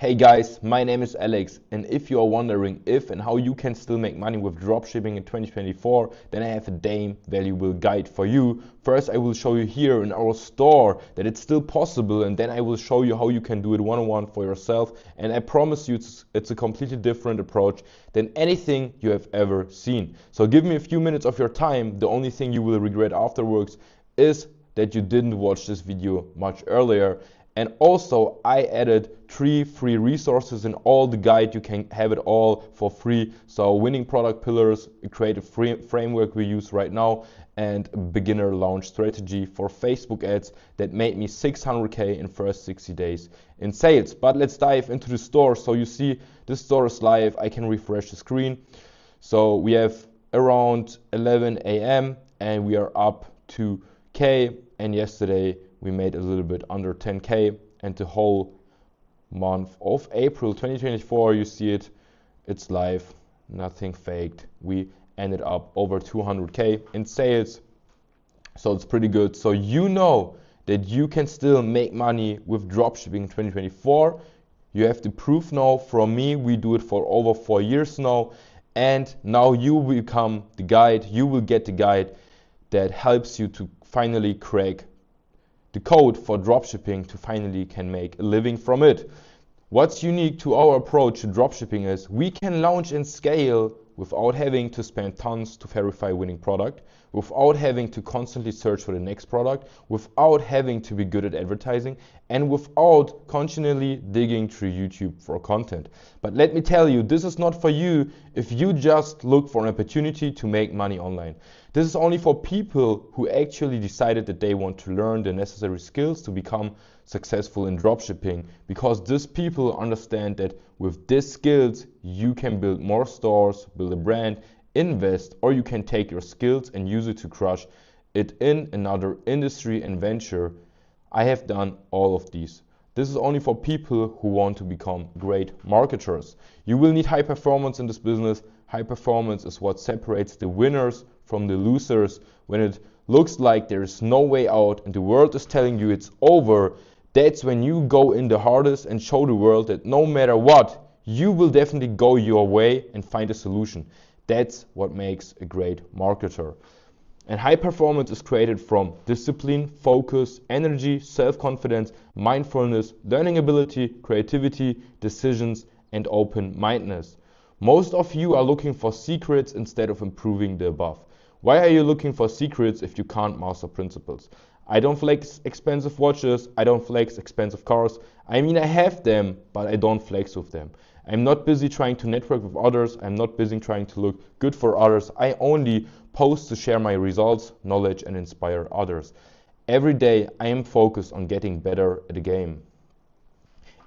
Hey guys, my name is Alex, and if you are wondering if and how you can still make money with dropshipping in 2024, then I have a damn valuable guide for you. First, I will show you here in our store that it's still possible, and then I will show you how you can do it one-on-one for yourself. And I promise you it's a completely different approach than anything you have ever seen. So give me a few minutes of your time. The only thing you will regret afterwards is that you didn't watch this video much earlier. And also I added 3 free resources in all the guide. You can have it all for free. So winning product pillars, a creative framework we use right now, and a beginner launch strategy for Facebook ads that made me 600K in first 60 days in sales. But let's dive into the store. So you see this store is live. I can refresh the screen. So we have around 11 a.m. and we are up to K, and yesterday we made a little bit under 10K, and the whole month of April 2024, you see it's live, nothing faked. We ended up over 200K in sales, so it's pretty good. So you know that you can still make money with dropshipping in 2024. You have the proof now from me. We do it for over 4 years now, and now you will become the guide. You will get the guide that helps you to finally crack the code for dropshipping, to finally can make a living from it. What's unique to our approach to dropshipping is we can launch and scale without having to spend tons to verify winning product, without having to constantly search for the next product, without having to be good at advertising, and without continually digging through YouTube for content. But let me tell you, this is not for you if you just look for an opportunity to make money online. This is only for people who actually decided that they want to learn the necessary skills to become successful in dropshipping, because these people understand that with these skills you can build more stores, build a brand, invest, or you can take your skills and use it to crush it in another industry and venture. I have done all of these. This is only for people who want to become great marketers. You will need high performance in this business. High performance is what separates the winners from the losers. When it looks like there is no way out and the world is telling you it's over, that's when you go in the hardest and show the world that no matter what, you will definitely go your way and find a solution. That's what makes a great marketer. And high performance is created from discipline, focus, energy, self-confidence, mindfulness, learning ability, creativity, decisions, and open-mindedness. Most of you are looking for secrets instead of improving the above. Why are you looking for secrets if you can't master principles? I don't flex expensive watches, I don't flex expensive cars. I mean, I have them, but I don't flex with them. I'm not busy trying to network with others. I'm not busy trying to look good for others. I only post to share my results, knowledge, and inspire others. Every day I am focused on getting better at the game.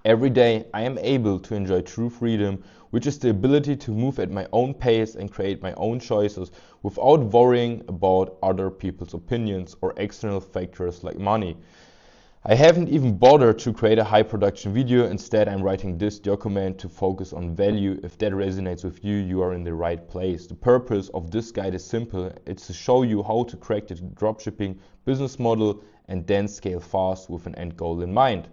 Every day I am able to enjoy true freedom, which is the ability to move at my own pace and create my own choices without worrying about other people's opinions or external factors like money. I haven't even bothered to create a high production video. Instead, I'm writing this document to focus on value. If that resonates with you, you are in the right place. The purpose of this guide is simple. It's to show you how to crack the dropshipping business model and then scale fast with an end goal in mind.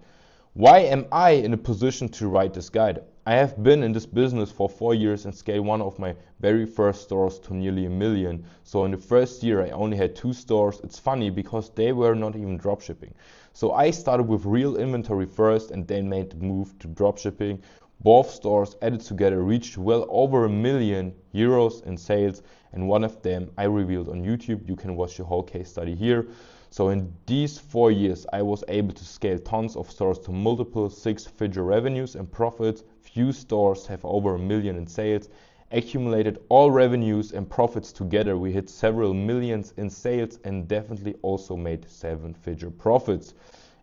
Why am I in a position to write this guide? I have been in this business for 4 years and scaled one of my very first stores to nearly $1 million. So in the first year I only had 2 stores. It's funny because they were not even dropshipping. So I started with real inventory first and then made the move to dropshipping. Both stores added together reached well over €1 million in sales, and one of them I revealed on YouTube. You can watch the whole case study here. So in these 4 years, I was able to scale tons of stores to multiple 6-figure revenues and profits. Few stores have over $1 million in sales. Accumulated all revenues and profits together, we hit several millions in sales and definitely also made 7-figure profits.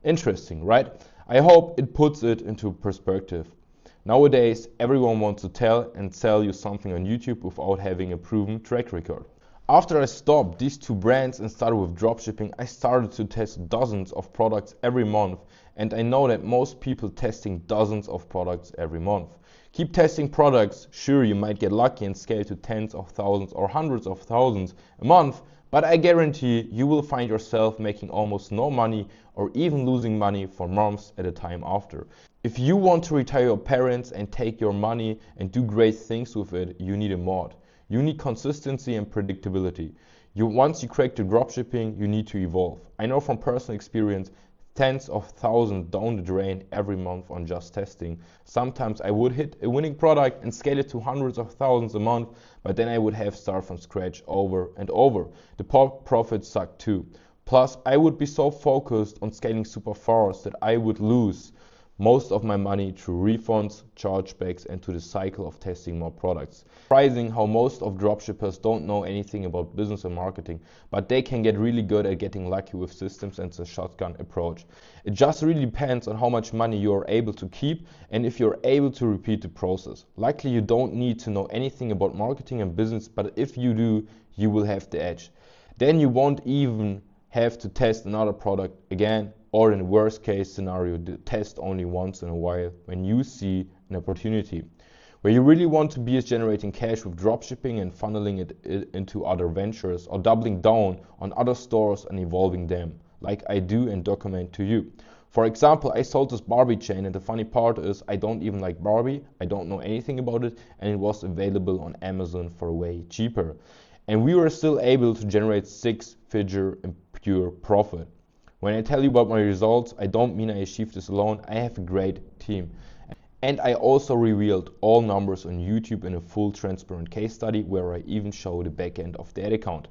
Interesting, right? I hope it puts it into perspective. Nowadays, everyone wants to tell and sell you something on YouTube without having a proven track record. After I stopped these 2 brands and started with dropshipping, I started to test dozens of products every month, and I know that most people testing dozens of products every month. Keep testing products. Sure, you might get lucky and scale to tens of thousands or hundreds of thousands a month, but I guarantee you will find yourself making almost no money or even losing money for months at a time after. If you want to retire your parents and take your money and do great things with it, you need a mod. You need consistency and predictability. Once you crack the dropshipping, you need to evolve. I know from personal experience, tens of thousands down the drain every month on just testing. Sometimes I would hit a winning product and scale it to hundreds of thousands a month, but then I would have to start from scratch over and over. The profits suck too. Plus, I would be so focused on scaling super fast that I would lose most of my money through refunds, chargebacks, and to the cycle of testing more products. Surprising how most of dropshippers don't know anything about business and marketing, but they can get really good at getting lucky with systems and the shotgun approach. It just really depends on how much money you are able to keep and if you're able to repeat the process. Likely you don't need to know anything about marketing and business, but if you do, you will have the edge. Then you won't even have to test another product again, or in the worst case scenario, test only once in a while when you see an opportunity. Where you really want to be is generating cash with dropshipping and funneling it into other ventures, or doubling down on other stores and evolving them, like I do and document to you. For example, I sold this Barbie chain, and the funny part is I don't even like Barbie, I don't know anything about it, and it was available on Amazon for way cheaper. And we were still able to generate six-figure in pure profit. When I tell you about my results, I don't mean I achieved this alone. I have a great team. And I also revealed all numbers on YouTube in a full transparent case study where I even show the back end of the ad account.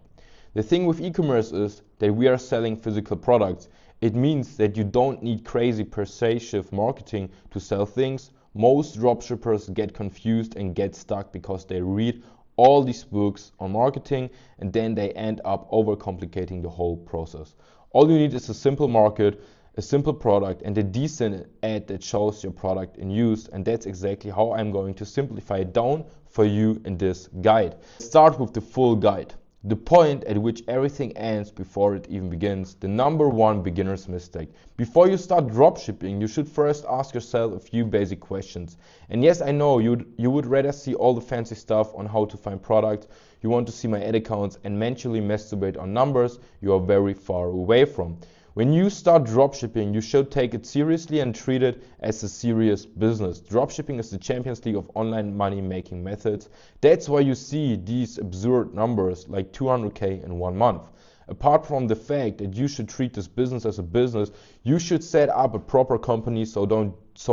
The thing with e-commerce is that we are selling physical products. It means that you don't need crazy persuasive marketing to sell things. Most dropshippers get confused and get stuck because they read all these books on marketing and then they end up overcomplicating the whole process. All you need is a simple market, a simple product, and a decent ad that shows your product in use, and that's exactly how I'm going to simplify it down for you in this guide. Start with the full guide. The point at which everything ends before it even begins, the number one beginner's mistake. Before you start dropshipping, you should first ask yourself a few basic questions. And yes, I know you would rather see all the fancy stuff on how to find products, you want to see my ad accounts and mentally masturbate on numbers you are very far away from. When you start dropshipping, you should take it seriously and treat it as a serious business. Dropshipping is the Champions League of online money making methods. That's why you see these absurd numbers like 200K in 1 month. Apart from the fact that you should treat this business as a business, you should set up a proper company so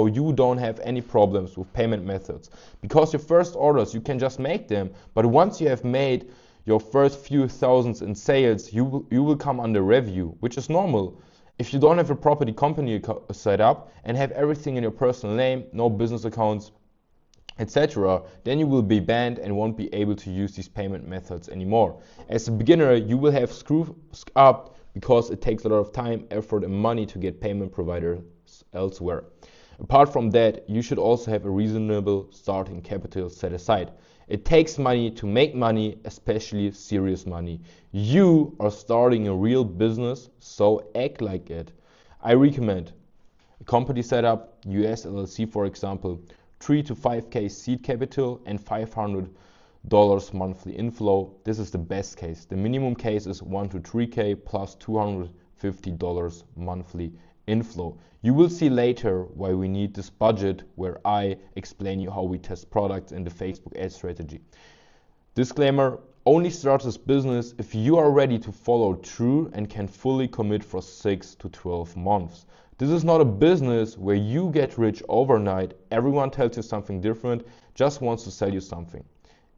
you don't have any problems with payment methods. Because your first orders, you can just make them, but once you have made your first few thousands in sales, you will come under review, which is normal. If you don't have a property company set up and have everything in your personal name, no business accounts, etc., then you will be banned and won't be able to use these payment methods anymore. As a beginner, you will have screwed up because it takes a lot of time, effort, and money to get payment providers elsewhere. Apart from that, you should also have a reasonable starting capital set aside. It takes money to make money, especially serious money. You are starting a real business, so act like it. I recommend a company setup, US LLC for example, 3 to 5K seed capital and $500 monthly inflow. This is the best case. The minimum case is 1 to 3K plus $250 monthly inflow. You will see later why we need this budget, where I explain you how we test products in the Facebook ad strategy. Disclaimer, only start this business if you are ready to follow through and can fully commit for 6 to 12 months. This is not a business where you get rich overnight. Everyone tells you something different, just wants to sell you something.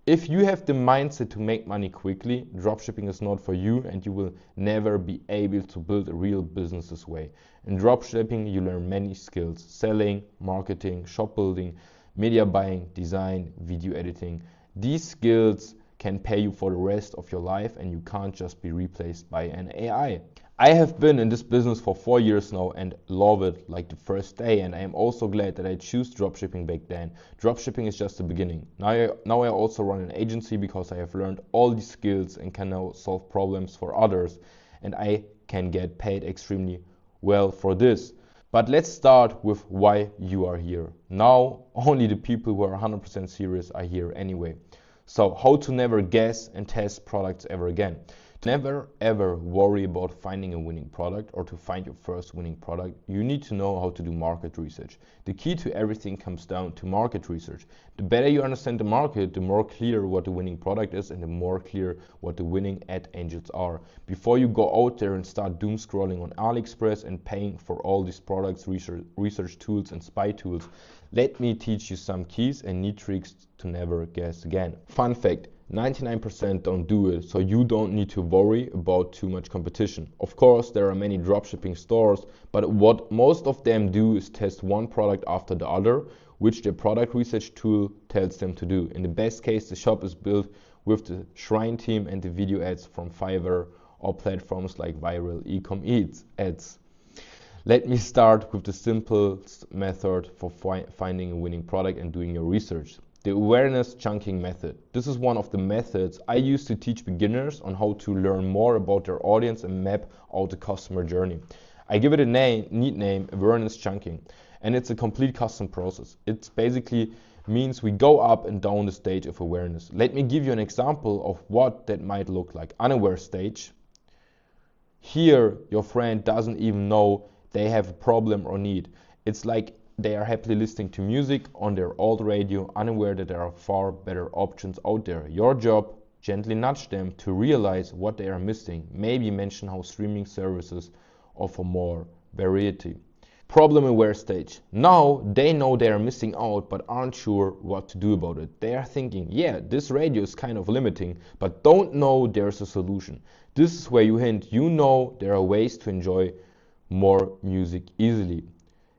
If you have the mindset to make money quickly, dropshipping is not for you and you will never be able to build a real business this way. In dropshipping, you learn many skills: selling, marketing, shop building, media buying, design, video editing. These skills can pay you for the rest of your life and you can't just be replaced by an AI. I have been in this business for 4 years now and love it like the first day, and I am also glad that I chose dropshipping back then. Dropshipping is just the beginning. Now I also run an agency because I have learned all these skills and can now solve problems for others, and I can get paid extremely well for this. But let's start with why you are here. Now only the people who are 100% serious are here anyway. So how to never guess and test products ever again. Never ever worry about finding a winning product or to find your first winning product. You need to know how to do market research. The key to everything comes down to market research. The better you understand the market, the more clear what the winning product is and the more clear what the winning ad angels are. Before you go out there and start doom scrolling on AliExpress and paying for all these products, research tools and spy tools, let me teach you some keys and neat tricks to never guess again. Fun fact. 99% don't do it, so you don't need to worry about too much competition. Of course, there are many dropshipping stores, but what most of them do is test one product after the other, which their product research tool tells them to do. In the best case, the shop is built with the Shrine team and the video ads from Fiverr or platforms like Viral Ecom ads. Let me start with the simplest method for finding a winning product and doing your research. The awareness chunking method. This is one of the methods I use to teach beginners on how to learn more about their audience and map out the customer journey. I give it a neat name, awareness chunking, and it's a complete custom process. It basically means we go up and down the stage of awareness. Let me give you an example of what that might look like. Unaware stage. Here, your friend doesn't even know they have a problem or need. It's like they are happily listening to music on their old radio, unaware that there are far better options out there. Your job, gently nudge them to realize what they are missing. Maybe mention how streaming services offer more variety. Problem aware stage. Now they know they are missing out but aren't sure what to do about it. They are thinking, yeah, this radio is kind of limiting, but don't know there's a solution. This is where you hint, you know there are ways to enjoy more music easily.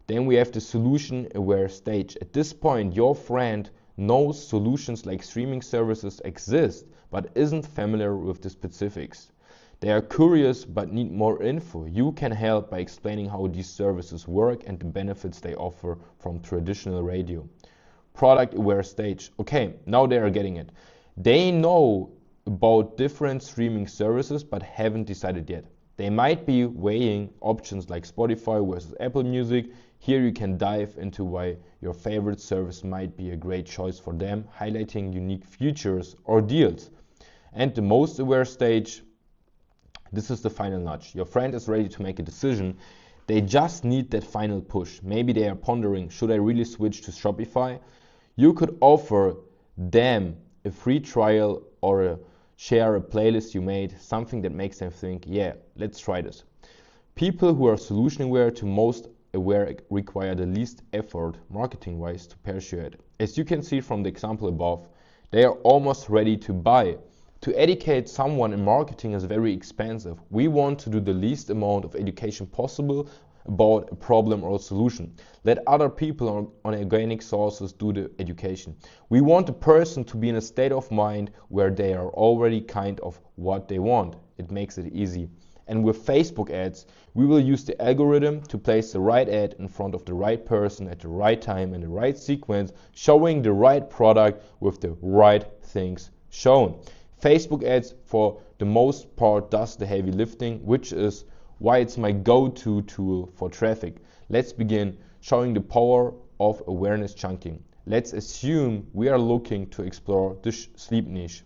Then we have the solution aware stage. At this point, your friend knows solutions like streaming services exist, but isn't familiar with the specifics. They are curious but need more info. You can help by explaining how these services work and the benefits they offer from traditional radio. Product aware stage. Okay, now they are getting it. They know about different streaming services but haven't decided yet. They might be weighing options like Spotify versus Apple Music. Here you can dive into why your favorite service might be a great choice for them, highlighting unique features or deals. And the most aware stage, this is the final nudge. Your friend is ready to make a decision. They just need that final push. Maybe they are pondering, should I really switch to Shopify? You could offer them a free trial or share a playlist you made, something that makes them think, yeah, let's try this. People who are solution aware to most aware require the least effort marketing-wise to persuade. As you can see from the example above, they are almost ready to buy. To educate someone in marketing is very expensive. We want to do the least amount of education possible about a problem or a solution. Let other people on organic sources do the education. We want the person to be in a state of mind where they are already kind of what they want. It makes it easy. And with Facebook ads, we will use the algorithm to place the right ad in front of the right person at the right time in the right sequence, showing the right product with the right things shown. Facebook ads, for the most part, does the heavy lifting, which is why it's my go-to tool for traffic. Let's begin showing the power of awareness chunking. Let's assume we are looking to explore the sleep niche.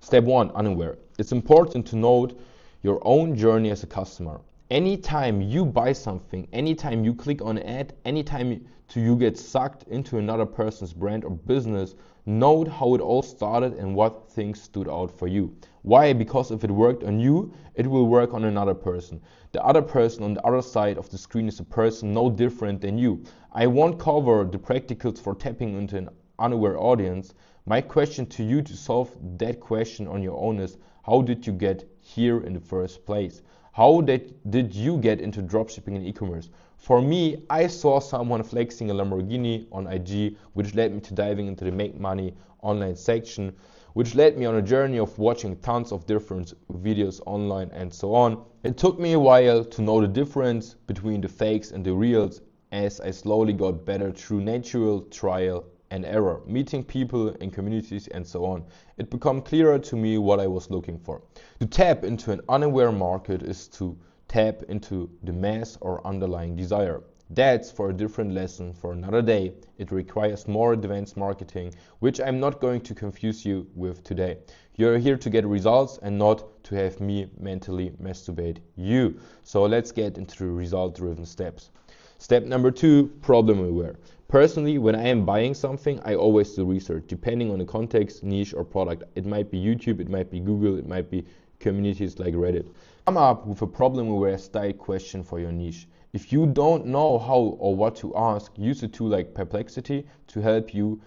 Step 1, unaware. It's important to note your own journey as a customer. Anytime you buy something, anytime you click on an ad, anytime you get sucked into another person's brand or business, note how it all started and what things stood out for you. Why? Because if it worked on you, it will work on another person. The other person on the other side of the screen is a person no different than you. I won't cover the practicals for tapping into an unaware audience. My question to you to solve that question on your own is, how did you get here in the first place? How did you get into dropshipping and e-commerce? For me, I saw someone flexing a Lamborghini on IG, which led me to diving into the Make Money online section, which led me on a journey of watching tons of different videos online and so on. It took me a while to know the difference between the fakes and the reals as I slowly got better through natural trial and error, meeting people in communities and so on. It became clearer to me what I was looking for. To tap into an unaware market is to tap into the mass or underlying desire. That's for a different lesson for another day. It requires more advanced marketing, which I'm not going to confuse you with today. You're here to get results and not to have me mentally masturbate you. So let's get into the result-driven steps. Step number 2, problem aware. Personally, when I am buying something, I always do research, depending on the context, niche, or product. It might be YouTube, it might be Google, it might be communities like Reddit. Come up with a problem-aware style question for your niche. If you don't know how or what to ask, use a tool like Perplexity to help you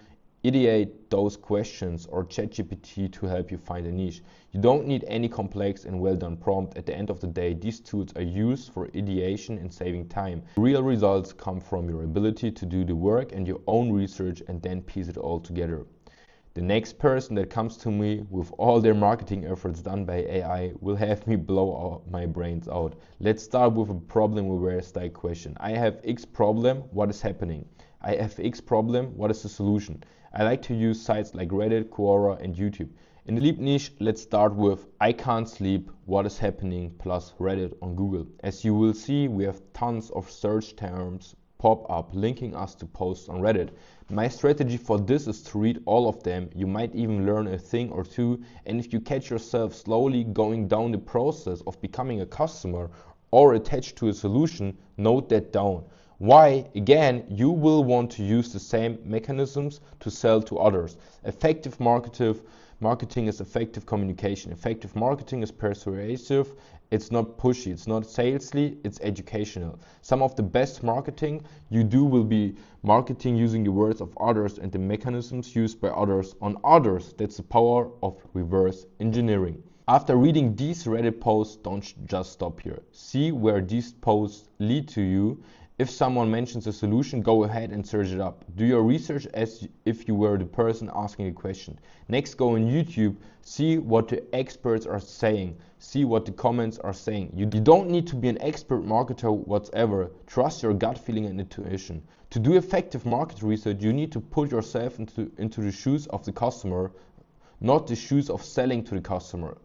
ideate those questions, or ChatGPT to help you find a niche. You don't need any complex and well-done prompt. At the end of the day, these tools are used for ideation and saving time. Real results come from your ability to do the work and your own research and then piece it all together. The next person that comes to me with all their marketing efforts done by AI will have me blow my brains out. Let's start with a problem-aware style question. I have X problem, what is happening? I have X problem, what is the solution? I like to use sites like Reddit, Quora, and YouTube. In the sleep niche, let's start with I can't sleep, what is happening, plus Reddit on Google. As you will see, we have tons of search terms pop up linking us to posts on Reddit. My strategy for this is to read all of them. You might even learn a thing or two, and if you catch yourself slowly going down the process of becoming a customer or attached to a solution, note that down. Why? Again, you will want to use the same mechanisms to sell to others. Effective marketing is effective communication. Effective marketing is persuasive. It's not pushy, it's not salesy, it's educational. Some of the best marketing you do will be marketing using the words of others and the mechanisms used by others on others. That's the power of reverse engineering. After reading these Reddit posts, don't just stop here. See where these posts lead to you. If someone mentions a solution, go ahead and search it up. Do your research as if you were the person asking a question. Next, go on YouTube, see what the experts are saying, see what the comments are saying. You don't need to be an expert marketer whatsoever. Trust your gut feeling and intuition. To do effective market research, you need to put yourself into the shoes of the customer, not the shoes of selling to the customer.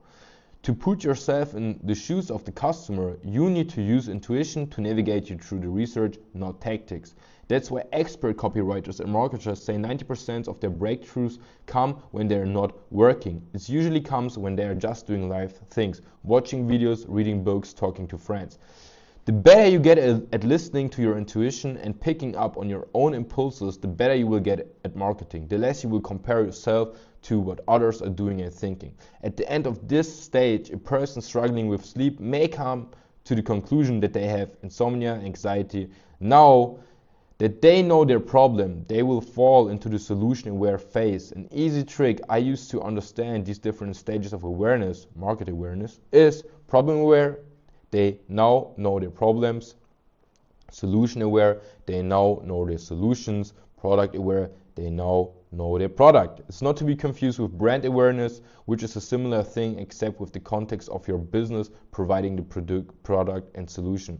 To put yourself in the shoes of the customer, you need to use intuition to navigate you through the research, not tactics. That's why expert copywriters and marketers say 90% of their breakthroughs come when they're not working. It usually comes when they're just doing live things, watching videos, reading books, talking to friends. The better you get at listening to your intuition and picking up on your own impulses, the better you will get at marketing. The less you will compare yourself to what others are doing and thinking. At the end of this stage, a person struggling with sleep may come to the conclusion that they have insomnia, anxiety. Now that they know their problem, they will fall into the solution-aware phase. An easy trick I use to understand these different stages of awareness, market awareness, is problem-aware. They now know their problems. Solution-aware, they now know their solutions. Product-aware, they now know their product. It's not to be confused with brand awareness, which is a similar thing except with the context of your business providing the product and solution.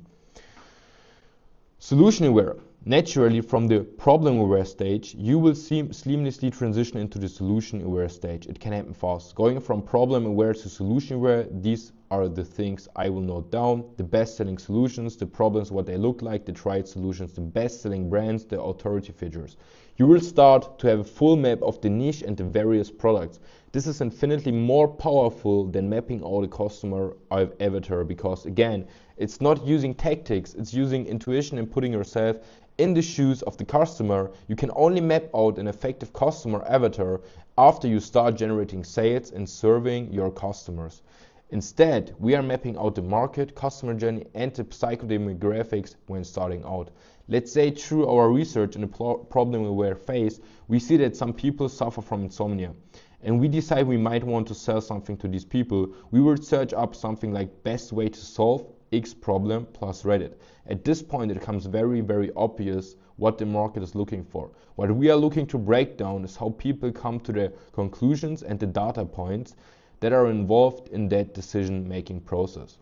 Solution aware. Naturally, from the problem aware stage, you will seamlessly transition into the solution aware stage. It can happen fast. Going from problem aware to solution aware, these are the things I will note down. The best selling solutions, the problems, what they look like, the tried solutions, the best selling brands, the authority figures. You will start to have a full map of the niche and the various products. This is infinitely more powerful than mapping out the customer avatar, because again, it's not using tactics, it's using intuition and putting yourself in the shoes of the customer. You can only map out an effective customer avatar after you start generating sales and serving your customers. Instead, we are mapping out the market, customer journey, and the psychodemographics when starting out. Let's say through our research in the problem-aware phase, we see that some people suffer from insomnia, and we decide we might want to sell something to these people. We will search up something like best way to solve X problem plus Reddit. At this point, it becomes very, very obvious what the market is looking for. What we are looking to break down is how people come to their conclusions and the data points that are involved in that decision-making process.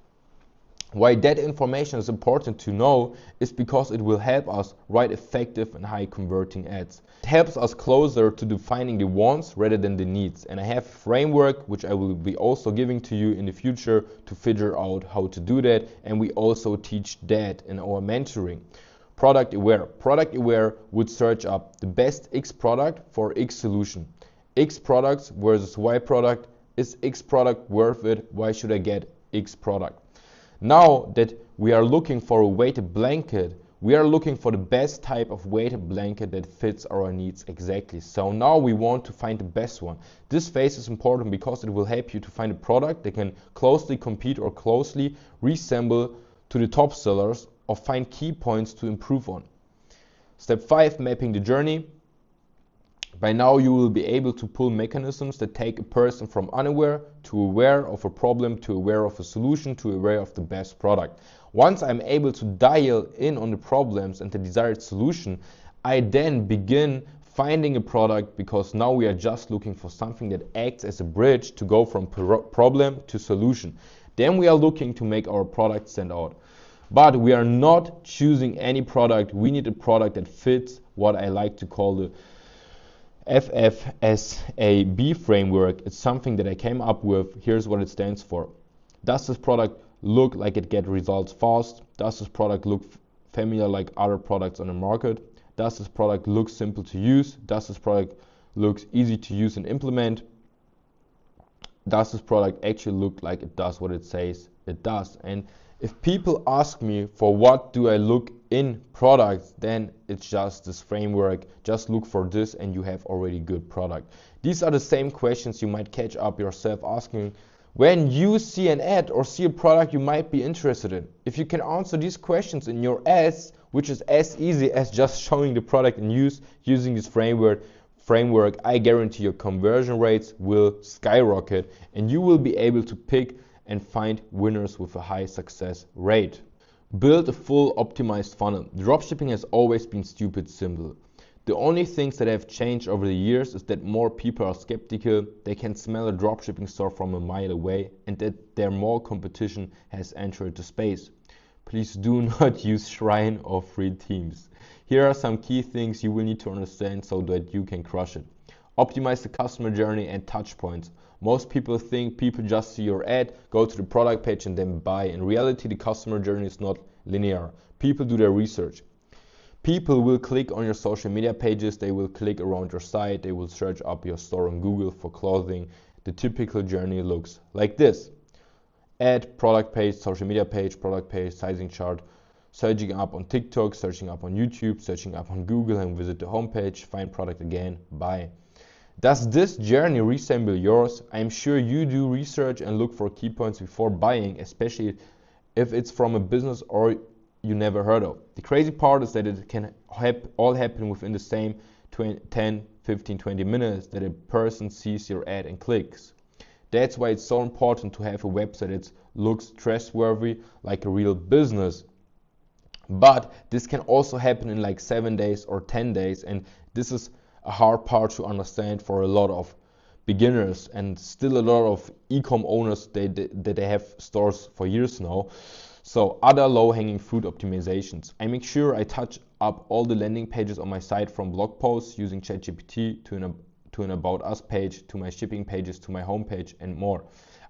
Why that information is important to know is because it will help us write effective and high converting ads. It helps us closer to defining the wants rather than the needs. And I have a framework which I will be also giving to you in the future to figure out how to do that. And we also teach that in our mentoring. Product aware. Product aware would search up the best X product for X solution. X products versus Y product. Is X product worth it? Why should I get X product? Now that we are looking for a weighted blanket, we are looking for the best type of weighted blanket that fits our needs exactly. So now we want to find the best one. This phase is important because it will help you to find a product that can closely compete or closely resemble to the top sellers, or find key points to improve on. Step 5, mapping the journey. By now you will be able to pull mechanisms that take a person from unaware to aware of a problem, to aware of a solution, to aware of the best product. Once I'm able to dial in on the problems and the desired solution, I then begin finding a product, because now we are just looking for something that acts as a bridge to go from problem to solution. Then we are looking to make our product stand out. But we are not choosing any product. We need a product that fits what I like to call the FFSAB framework. It's something that I came up with. Here's what it stands for. Does this product look like it gets results fast? Does this product look familiar like other products on the market? Does this product look simple to use? Does this product look easy to use and implement? Does this product actually look like it does what it says it does? And if people ask me for what do I look in products, then it's just this framework. Just look for this and you have already good product. These are the same questions you might catch up yourself asking when you see an ad or see a product you might be interested in. If you can answer these questions in your ads, which is as easy as just showing the product in use using this framework, I guarantee your conversion rates will skyrocket and you will be able to pick and find winners with a high success rate. Build a full optimized funnel. Dropshipping has always been stupid simple. The only things that have changed over the years is that more people are skeptical, they can smell a dropshipping store from a mile away, and that there more competition has entered the space. Please do not use Shrine or free teams. Here are some key things you will need to understand so that you can crush it. Optimize the customer journey and touch points. Most people think people just see your ad, go to the product page and then buy. In reality, the customer journey is not linear. People do their research. People will click on your social media pages, they will click around your site, they will search up your store on Google for clothing. The typical journey looks like this. Ad, product page, social media page, product page, sizing chart, searching up on TikTok, searching up on YouTube, searching up on Google and visit the homepage, find product again, buy. Does this journey resemble yours? I'm sure you do research and look for key points before buying, especially if it's from a business or you never heard of. The crazy part is that it can all happen within the same 10, 15, 20 minutes that a person sees your ad and clicks. That's why it's so important to have a website that looks trustworthy like a real business. But this can also happen in like 7 days or 10 days, and this is a hard part to understand for a lot of beginners and still a lot of e-com owners that they have stores for years now. So other low-hanging fruit optimizations. I make sure I touch up all the landing pages on my site, from blog posts using ChatGPT to an About Us page, to my shipping pages, to my homepage and more.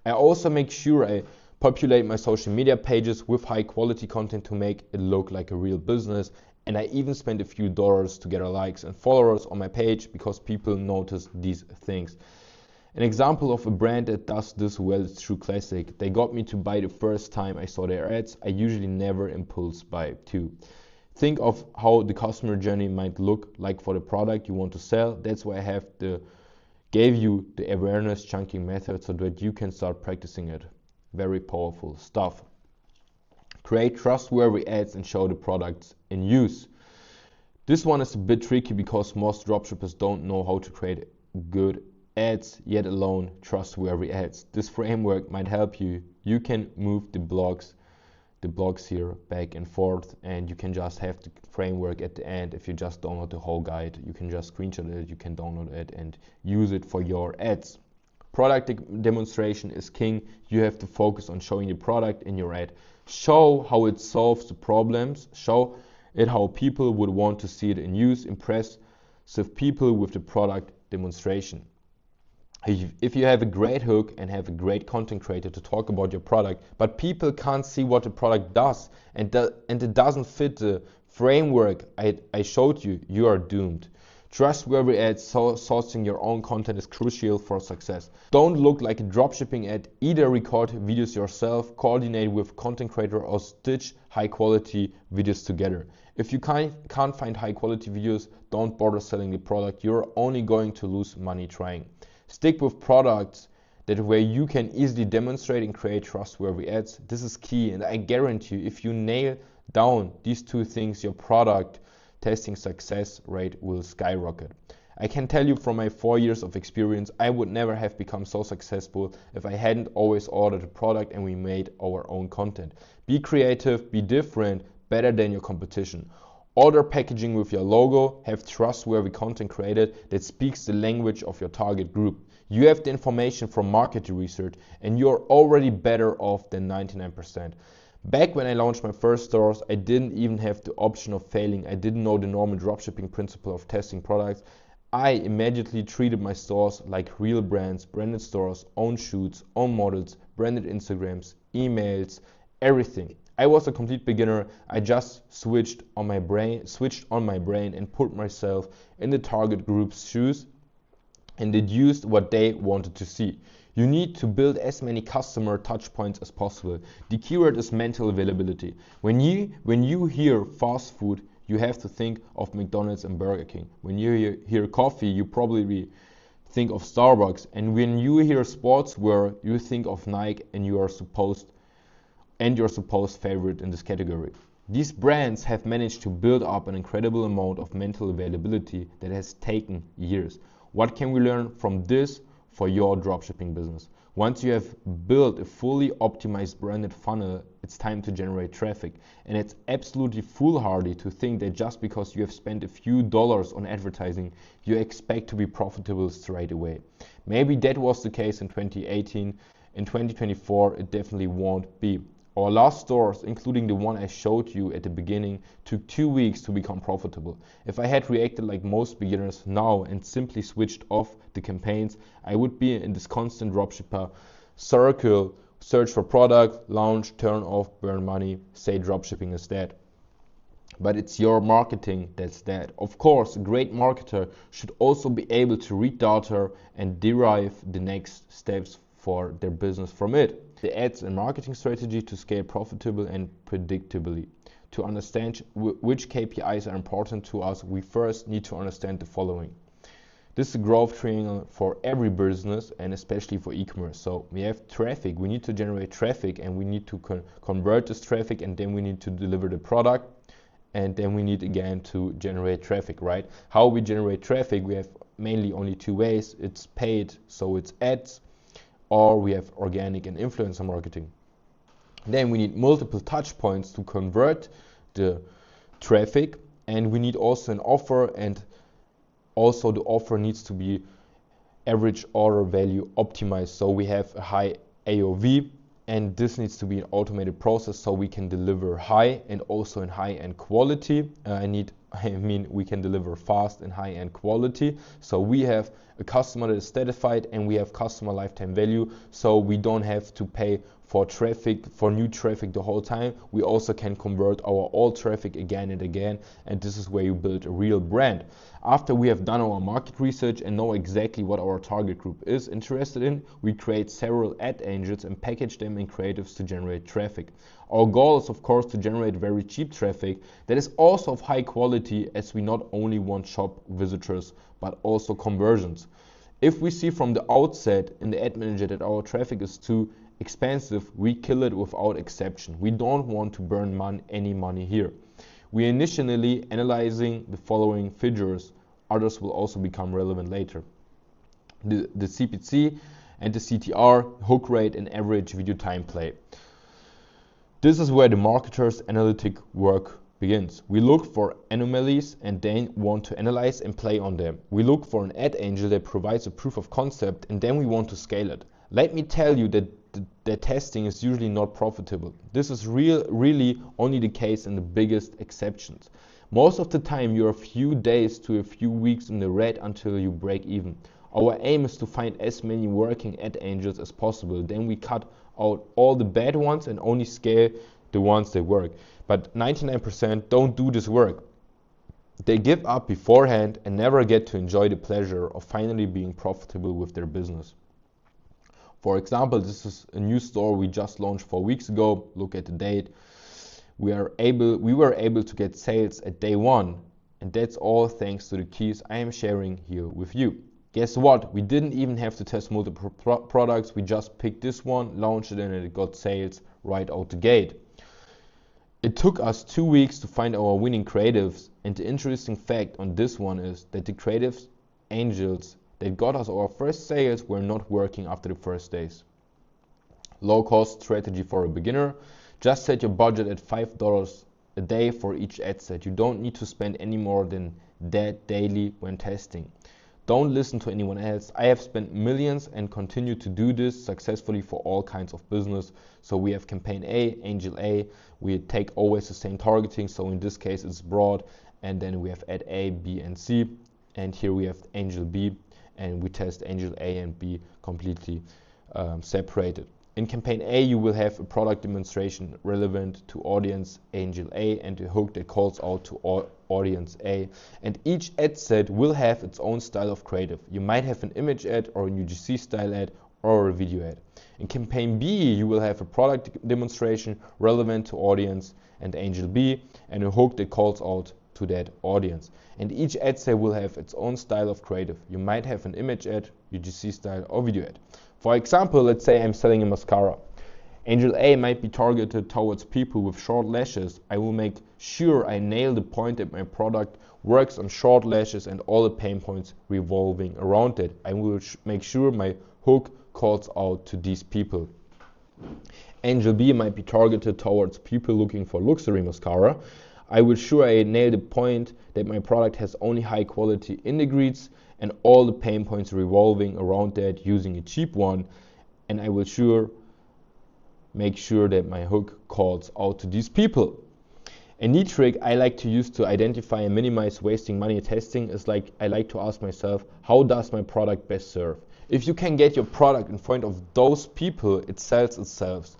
I also make sure I populate my social media pages with high quality content to make it look like a real business. And I even spend a few dollars to get likes and followers on my page because people notice these things. An example of a brand that does this well is True Classic. They got me to buy the first time I saw their ads. I usually never impulse buy too. Think of how the customer journey might look like for the product you want to sell. That's why I gave you the awareness chunking method so that you can start practicing it. Very powerful stuff. Create trustworthy ads and show the products in use. This one is a bit tricky because most dropshippers don't know how to create good ads, yet alone trustworthy ads. This framework might help you. You can move the blogs here back and forth, and you can just have the framework at the end. If you just download the whole guide, you can just screenshot it, you can download it and use it for your ads. Product demonstration is king. You have to focus on showing the product in your ad. Show how it solves the problems. Show it how people would want to see it in use. Impress people with the product demonstration. If you have a great hook and have a great content creator to talk about your product, but people can't see what the product does and it doesn't fit the framework I showed you, you are doomed. Trustworthy ads, sourcing your own content is crucial for success. Don't look like a dropshipping ad. Either record videos yourself, coordinate with content creator, or stitch high quality videos together. If you can't find high quality videos, don't bother selling the product. You're only going to lose money trying. Stick with products that where you can easily demonstrate and create trustworthy ads. This is key, and I guarantee you, if you nail down these two things, your product testing success rate will skyrocket. I can tell you from my 4 years of experience, I would never have become so successful if I hadn't always ordered a product and we made our own content. Be creative, be different, better than your competition. Order packaging with your logo, have trustworthy content created that speaks the language of your target group. You have the information from market research and you're already better off than 99%. Back when I launched my first stores, I didn't even have the option of failing. I didn't know the normal dropshipping principle of testing products. I immediately treated my stores like real brands, branded stores, own shoots, own models, branded Instagrams, emails, everything. I was a complete beginner. I just switched on my brain and put myself in the target group's shoes and deduced what they wanted to see. You need to build as many customer touch points as possible. The keyword is mental availability. When you hear fast food, you have to think of McDonald's and Burger King. When you hear coffee, you probably think of Starbucks. And when you hear sportswear, you think of Nike and your supposed favorite in this category. These brands have managed to build up an incredible amount of mental availability that has taken years. What can we learn from this for your dropshipping business? Once you have built a fully optimized branded funnel, it's time to generate traffic. And it's absolutely foolhardy to think that just because you have spent a few dollars on advertising, you expect to be profitable straight away. Maybe that was the case in 2018. In 2024, it definitely won't be. Our last stores, including the one I showed you at the beginning, took 2 weeks to become profitable. If I had reacted like most beginners now and simply switched off the campaigns, I would be in this constant dropshipper circle: search for product, launch, turn off, burn money, say dropshipping is dead. But it's your marketing that's dead. Of course, a great marketer should also be able to read data and derive the next steps for their business from it. The ads and marketing strategy to scale profitably and predictably. To understand which KPIs are important to us, we first need to understand the following. This is a growth triangle for every business and especially for e-commerce. So we have traffic, we need to generate traffic, and we need to convert this traffic, and then we need to deliver the product, and then we need again to generate traffic, right? How we generate traffic, we have mainly only two ways. It's paid, so it's ads, or we have organic and influencer marketing. Then we need multiple touch points to convert the traffic, and we need also an offer, and also the offer needs to be average order value optimized, so we have a high AOV, and this needs to be an automated process so we can deliver high and also in high-end quality. We can deliver fast and high-end quality, so we have a customer that is satisfied and we have customer lifetime value, so we don't have to pay for new traffic the whole time. We also can convert our old traffic again and again, and this is where you build a real brand. After we have done our market research and know exactly what our target group is interested in, we create several ad angels and package them in creatives to generate traffic. Our goal is of course to generate very cheap traffic that is also of high quality, as we not only want shop visitors but also conversions. If we see from the outset in the ad manager that our traffic is too expensive, we kill it without exception. We don't want to burn any money here. We initially analyzing the following figures. Others will also become relevant later. The CPC and the CTR, hook rate, and average video time play. This is where the marketer's analytic work begins. We look for anomalies and then want to analyze and play on them. We look for an ad angel that provides a proof of concept, and then we want to scale it. Let me tell you that the testing is usually not profitable. This is really only the case in the biggest exceptions. Most of the time you're a few days to a few weeks in the red until you break even. Our aim is to find as many working ad angels as possible. Then we cut out all the bad ones and only scale the ones that work. But 99% don't do this work. They give up beforehand and never get to enjoy the pleasure of finally being profitable with their business. For example, this is a new store we just launched 4 weeks ago. Look at the date. We were able to get sales at day 1, and that's all thanks to the keys I am sharing here with you. Guess what? We didn't even have to test multiple products. We just picked this one, launched it, and it got sales right out the gate. It took us 2 weeks to find our winning creatives, and the interesting fact on this one is that the creatives angels that got us our first sales were not working after the first days. Low cost strategy for a beginner. Just set your budget at $5 a day for each ad set. You don't need to spend any more than that daily when testing. Don't listen to anyone else. I have spent millions and continue to do this successfully for all kinds of business. So we have campaign A, angel A. We take always the same targeting. So in this case it's broad, and then we have ad A, B, and C. And here we have angel B, and we test angel A and B completely separated. In campaign A, you will have a product demonstration relevant to audience angel A and a hook that calls out to audience A. And each ad set will have its own style of creative. You might have an image ad or a UGC style ad or a video ad. In campaign B, you will have a product demonstration relevant to audience and angel B and a hook that calls out to that audience. And each ad set will have its own style of creative. You might have an image ad, UGC style, or video ad. For example, let's say I'm selling a mascara. Angel A might be targeted towards people with short lashes. I will make sure I nail the point that my product works on short lashes and all the pain points revolving around it. I will make sure my hook calls out to these people. Angel B might be targeted towards people looking for luxury mascara. I will sure I nail the point that my product has only high quality ingredients and all the pain points revolving around that using a cheap one, and I will make sure that my hook calls out to these people. A neat trick I like to use to identify and minimize wasting money testing is I like to ask myself, how does my product best serve? If you can get your product in front of those people, it sells itself.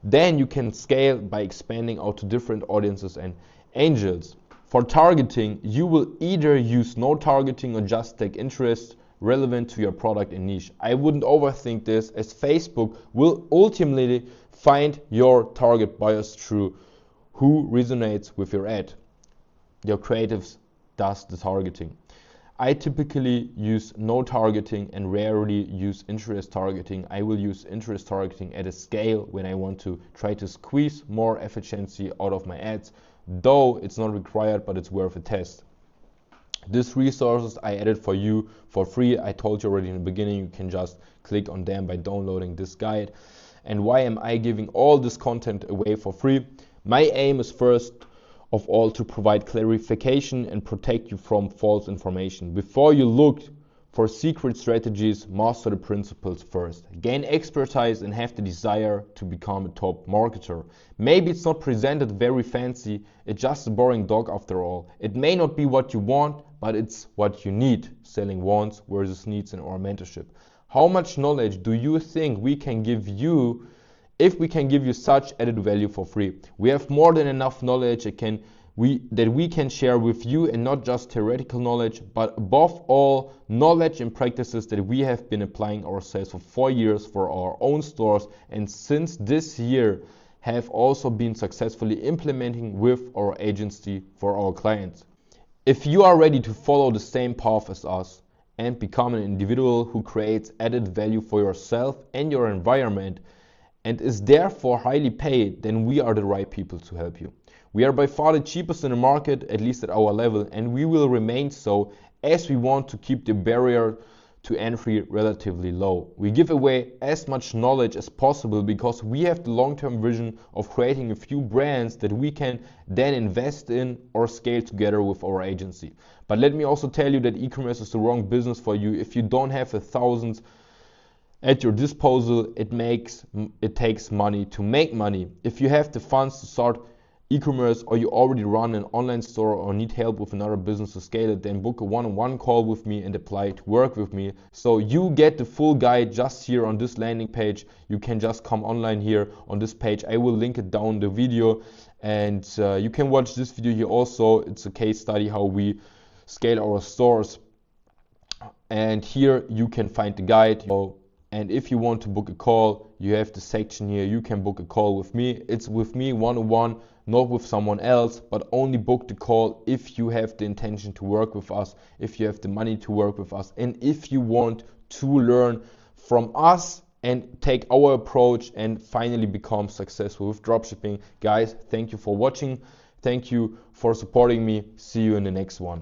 Then you can scale by expanding out to different audiences and angels. For targeting, you will either use no targeting or just take interest relevant to your product and niche. I wouldn't overthink this, as Facebook will ultimately find your target buyers through who resonates with your ad. Your creatives does the targeting. I typically use no targeting and rarely use interest targeting. I will use interest targeting at a scale when I want to try to squeeze more efficiency out of my ads, though it's not required, but it's worth a test. These resources I added for you for free. I told you already in the beginning, you can just click on them by downloading this guide. And why am I giving all this content away for free? My aim is first of all to provide clarification and protect you from false information. Before you look for secret strategies, master the principles first. Gain expertise and have the desire to become a top marketer. Maybe it's not presented very fancy, it's just a boring dog after all. It may not be what you want, but it's what you need. Selling wants versus needs in our mentorship. How much knowledge do you think we can give you if we can give you such added value for free? We have more than enough knowledge that we can share with you, and not just theoretical knowledge, but above all, knowledge and practices that we have been applying ourselves for 4 years for our own stores, and since this year have also been successfully implementing with our agency for our clients. If you are ready to follow the same path as us and become an individual who creates added value for yourself and your environment and is therefore highly paid, then we are the right people to help you. We are by far the cheapest in the market, at least at our level, and we will remain so, as we want to keep the barrier to entry relatively low. We give away as much knowledge as possible because we have the long-term vision of creating a few brands that we can then invest in or scale together with our agency. But let me also tell you that e-commerce is the wrong business for you if you don't have 1,000 at your disposal. It takes money to make money. If you have the funds to start e-commerce, or you already run an online store or need help with another business to scale it, then book a one-on-one call with me and apply to work with me. So you get the full guide just here on this landing page. You can just come online here on this page. I will link it down the video, and you can watch this video here also. It's a case study how we scale our stores, and here you can find the guide. And if you want to book a call, you have the section here. You can book a call with me. It's with me one-on-one, not with someone else, but only book the call if you have the intention to work with us, if you have the money to work with us, and if you want to learn from us and take our approach and finally become successful with dropshipping. Guys, thank you for watching. Thank you for supporting me. See you in the next one.